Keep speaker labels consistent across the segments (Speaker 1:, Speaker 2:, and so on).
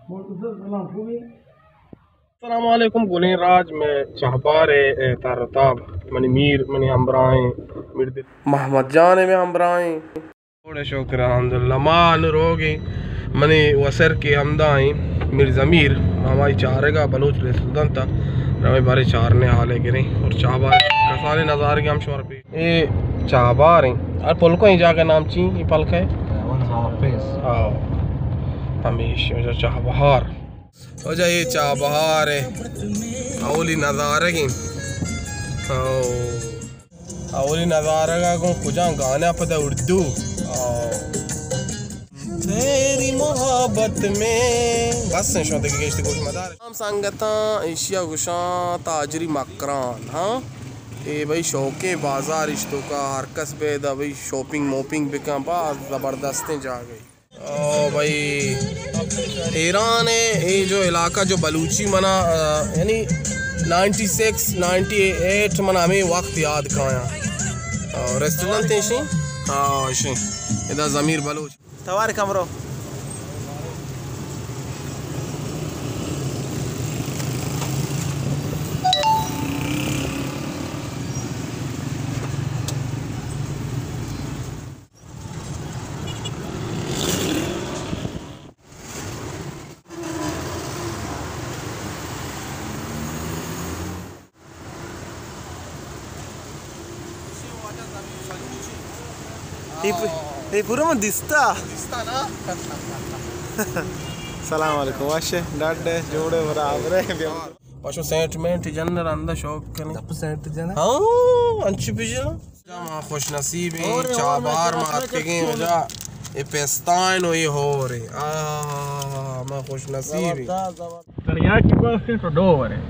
Speaker 1: अस्सलामुअलैकुम गुलें राज में चाहबार तारताब money Mir money अम्बराएं मिर्द Mohammad जान में अम्बराएं थोड़े शुक्र अल्हम्दुलिल्लाह मान रोगे मनी वसर के हमदाएं मिर ज़मीर मामाई चारेगा बलूच रेस्टोरेंट था रवे बारे चारने हाले गिरे और चाहबार कसाले नज़ारे के हम शोर पे ये चाहबार हैं और पलको ही जाकर नाम ची ये पलक है हाँ हमेशा जो चाहबार हो जाए ये चाहबार है अवली नज़ारे की अवली नज़ारे का कुछ गाने पता उर्दू तेरी मोहब्बत में बस शोते की किश्ती कुछ मदार हम संगता एशिया गुशा ताजरी मकरान हाँ ये भाई शौके बाजार रिश्तों का हर कसबे दा भाई शॉपिंग मोपिंग बिका बात ज़बरदस्तें जा गई ओ भाई ईरान है ये जो इलाका जो बलूची मना यानी 96 98 मना हमें वक्त याद खाया रेस्टोरेंट थे इसी हाँ इसी इधर ज़मीर बलूच तवार कमरो ये पूरा में दिसता ना सलाम वालेकुम वाशे डाडे जोड़े बराबर है पाशो सेंटमेंट जनर अंदर शौक कने सेंट जन हां अंची पिजा जामा खुश नसीब है चाबार मार के गए वजह ये पेस्ताइन होई हो रे मैं खुश नसीब है करिया की बात तो दो रे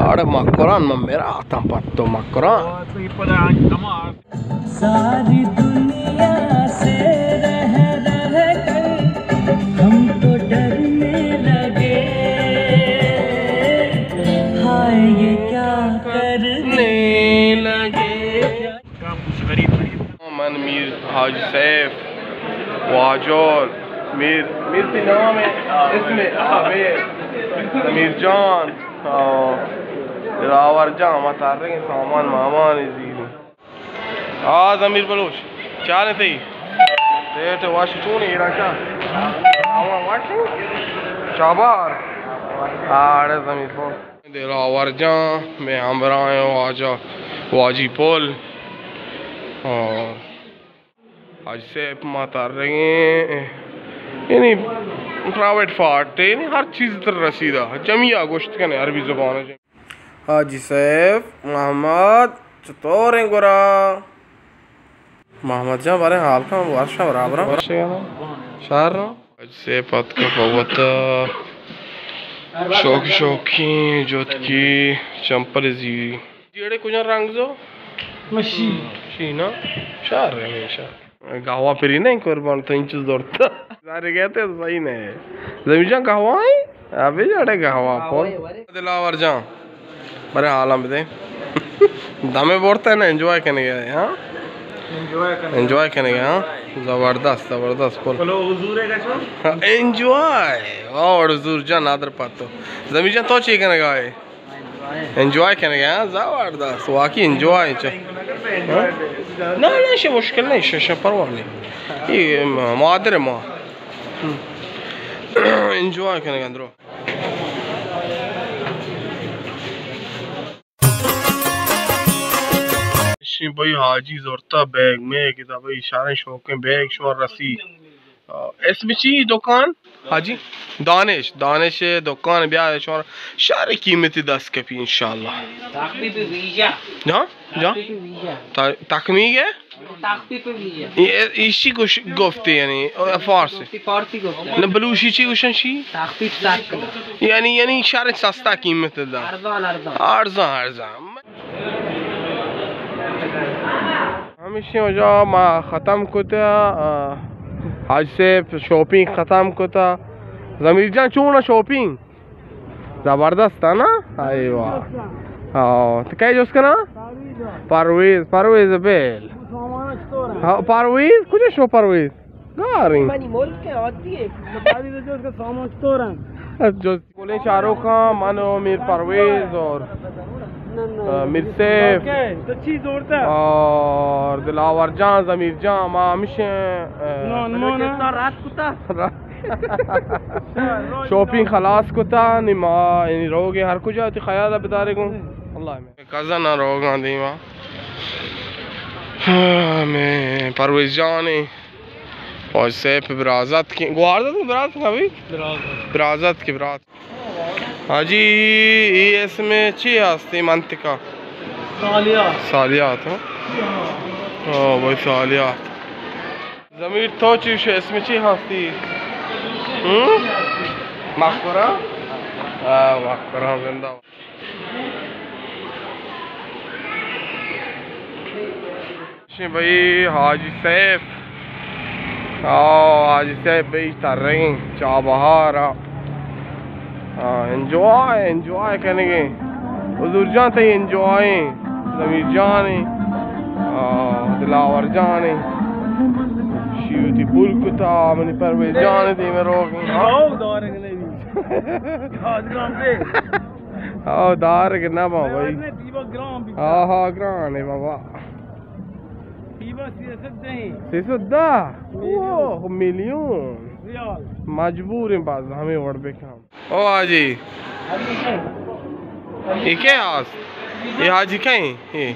Speaker 1: आड़े मकरान में मेरा आता पत्तो मकरान
Speaker 2: सारी दुनिया से रह कर हमको डरने लगे हाय ये क्या करने लगे
Speaker 1: मन मीर हाज सैफ वाजोर मीर मीर के नाम है इसमें आबेर मीर जान रावर जान मतार रहे सामान मामान इजीली ज़मीर बलूच चार थे rate Washington Iraq washing Chabahar आड़े ज़मीर पोल दिलावर जा मैं अमराए आजा वाजी पोल आज से माता रहे यानी प्राइवेट फाट यानी हर चीज़ तर रसीदा जमिया गोश्त का अरबी ज़ुबान है हाजी सैफ मोहम्मद चतोर गोरा मोहम्मद जा बारे हाल का वर्षा बराबर शहर से पत का पवत शौकी जोत की चंपल जी जेड़े कुछ रंग जो मशी ना शहर है हमेशा गावा फिरी नहीं कुर्बान तो इंच दौड़ता सारे कहते तो सही नहीं जमीन जा गावा है अबे जड़े गावा फोन दिलावर जा बड़े हाल में दे दमे बोलते हैं ना एंजॉय करने गए हाँ एंजॉय करने गए हाँ ज़बरदस्त ज़बरदस्त एंजॉय और हुजूर जान आदर पातो जमीन जान तो चाहिए करने गए एंजॉय करने गए हाँ ज़बरदस्त वाकई एंजॉय ना ना शे मुश्किल नहीं शे परवाह नहीं ये मादर माँ एंजॉय करने गए अंदरों भाई हाजी जोरता बैग में किताब भाई इशारे शौक बैग शोर रसी एसबीसी दुकान हाजी दानिश दानिश दुकान ब्याह शोर सारे कीमती 10 कपी इंशाल्लाह हाँ जा तकमीग है इसी कुछ गुफ्ते यानी फारसी न बलूशी ची कुशन शी यानी सारे सस्ता कीमत दा अर्जा अर्जा हमेशा जो माँ ख़त्म कोता आज से शॉपिंग ख़त्म कोता ज़मीर जान चूना शॉपिंग ज़बरदस्त था ना अरे वाह हाँ तो क्या है उसका ना परवेज़ परवेज़ बेल हाँ परवेज़ कुछ शो परवेज़ गा रही
Speaker 2: मनी मोल के आती है बता दी जो उसका सामान तो रहा
Speaker 1: जो बोले शाहरुख खान मानो मीर परवेज और मीर सैफ
Speaker 2: तो चीज जोड़ता है
Speaker 1: और दिलावर जान जमीर जान मामिशे
Speaker 2: रात कुत्ता
Speaker 1: शॉपिंग खलास कुता निमा यानी रोगे हर कुछ आती ख्याल बेदारे को अल्लाह में कज़न ना रोगा दीवा मैं परवेज जान और सैफ बराज़त की गुआरत की बरात कभी बराज़त की बरात हाजी ये इसमें ची हस्ती मंतिका सालियात हाँ वही सालियात ज़मीर तो चीज़ इसमें ची हस्ती मकबरा मकबरा जिंदा भाई हाजी सैफ हाजी सैफ बेच तर रही चा बहारा एंजॉय करेंगे हुजूर जान थे एंजॉय ज़मीर जान दिलावर जान शिवती पुल कुता मनी परवेज जान थी मैं रोग हाँ दार के ना भाई हाँ ग्राम है बाबा सिसुद्दा ओह मिलियन मजबूर है बाज हमें वोट पे काम ओ हाजी ये क्या आज ये हाजी कहीं ये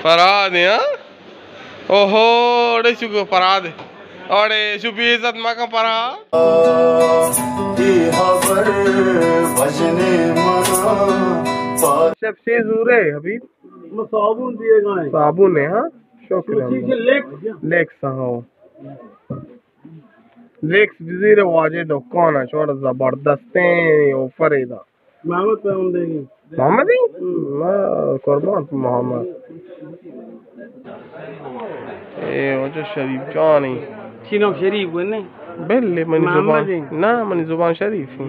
Speaker 1: फराद है हाँ ओहो अरे शुक्र फराद अरे शुभी इज्जत मका परा सबसे ज़ूरे अभी
Speaker 2: साबुन दिए गए
Speaker 1: साबुन है हाँ शुक्र लेक्स हाँ लेक्स वज़ीर वाजिद कौन है छोड़ ज़बरदस्त है ऑफर है इधर
Speaker 2: मोहम्मद पे हम देंगे
Speaker 1: मोहम्मद ही कुर्बान मोहम्मद ये वो जो शरीफ जान ही
Speaker 2: चीनो शरीफ बने
Speaker 1: बिल्ले मनी जुबान ना मनी जुबान शरीफ ही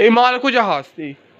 Speaker 1: ये माल को जहाज़ थी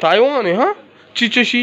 Speaker 1: ताइवान है हाँ चीची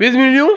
Speaker 1: 20 मिलियन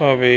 Speaker 1: अबे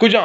Speaker 1: कुजा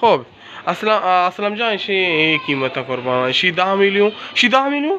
Speaker 1: खूब असलम जान शी कीमत कुर्बान शी 10 मिलियन शी 10 मिलियन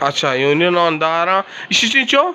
Speaker 1: अच्छा यूनियन दारा इशी चो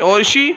Speaker 1: और इशी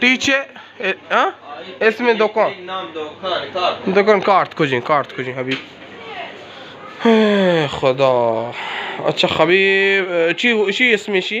Speaker 1: टीचे हाँ इसमें दुकान
Speaker 3: नाम दुकान कार्ड
Speaker 1: दुकान कार्ट कुछ हबीब खुदा अच्छा हबीब ची इसमें शी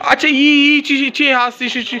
Speaker 1: अच्छा ये चीज हाथी शी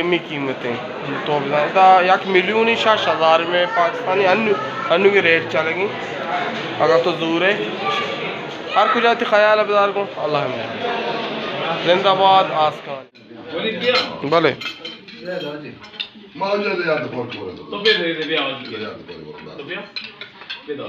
Speaker 1: एमी कीमतें तो ज़्यादा 1 मिलियन 6000 में पाकिस्तानी अन्नू की रेट चलेगी अगर तो दूर है हर कुछ आती ख्याल बाजार को अल्लाह में जिंदाबाद आस्कान भले
Speaker 4: Ma oggi è andato fuori.
Speaker 5: Lo vedo che devi oggi. Lo vedo? Vedo.